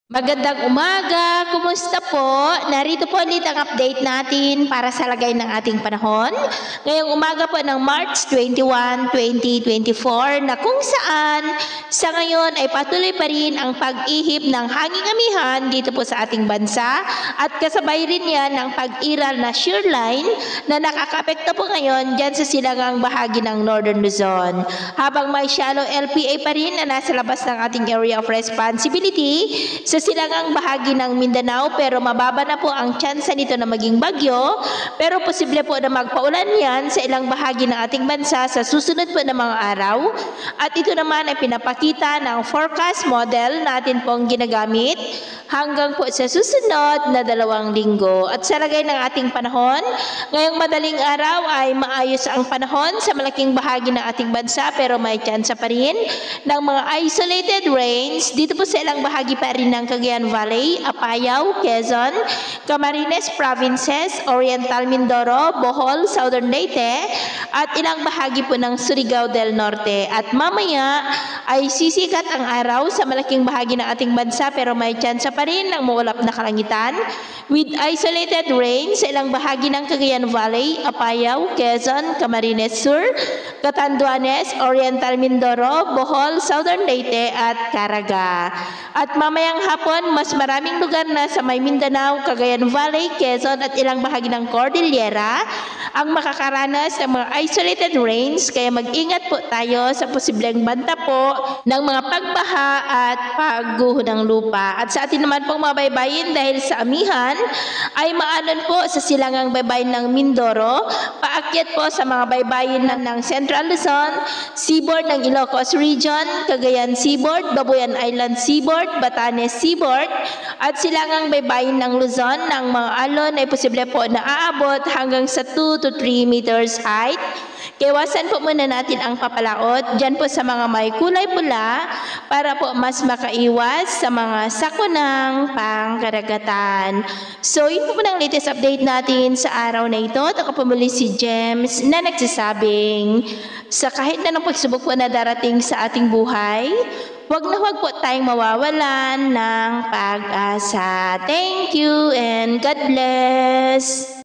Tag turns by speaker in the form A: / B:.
A: Magandang umaga, kumusta po? Narito po ulit ang update natin para sa lagay ng ating panahon. Ngayong umaga po ng March 21, 2024 na kung saan sa ngayon ay patuloy pa rin ang pag-ihip ng hanging amihan dito po sa ating bansa at kasabay rin yan ng pag-iral na shear line na nakakapekto po ngayon dyan sa silangang bahagi ng Northern Luzon. Habang may shallow LPA pa rin na nasa labas ng ating area of responsibility sa silangang bahagi ng Mindanao, pero mababa na po ang tsansa nito na maging bagyo, pero posible po na magpaulan yan sa ilang bahagi ng ating bansa sa susunod po na mga araw. At ito naman ay pinapakita ng forecast model natin pong ginagamit hanggang po sa susunod na 2 linggo. At sa lagay ng ating panahon, ngayong madaling araw ay maayos ang panahon sa malaking bahagi ng ating bansa, pero may tsansa pa rin ng mga isolated rains dito po sa ilang bahagi pa rin ng Cagayan Valley, Apayao, Quezon, Camarines Provinces, Oriental Mindoro, Bohol, Southern Leyte, at ilang bahagi po ng Surigao del Norte. At mamaya ay sisikat ang araw sa malaking bahagi ng ating bansa, pero may tsansa pa rin ng maulap na kalangitan with isolated rain sa ilang bahagi ng Cagayan Valley, Apayao, Quezon, Camarines Sur, Catanduanes, Oriental Mindoro, Bohol, Southern Leyte, at Caraga. At mamayang hapon, mas maraming lugar na sa may Mindanao, Cagayan Valley, Quezon, at ilang bahagi ng Cordillera ang makakaranas ng mga isolated rains, kaya mag-ingat po tayo sa posibleng banta po ng mga pagbaha at pagguho ng lupa. At sa atin naman pong mga baybayin, dahil sa amihan ay maalon po sa silangang baybayin ng Mindoro, paakyat po sa mga baybayin ng Central Luzon, seaboard ng Ilocos Region, Cagayan Seaboard, Babuyan Island Seaboard, Batanes Seaboard, at silangang baybayin ng Luzon ng mga alon ay posible po na aabot hanggang sa 2 to 3 meters height. Kaiwasan po muna natin ang papalaot dyan po sa mga may kulay pula para po mas makaiwas sa mga sakunang pangkaragatan. So yun po ng latest update natin sa araw na ito. At ako po muli si James na nagsasabing sa kahit na ng pagsubok po na darating sa ating buhay, huwag na huwag po tayong mawawalan ng pag-asa. Thank you and God bless.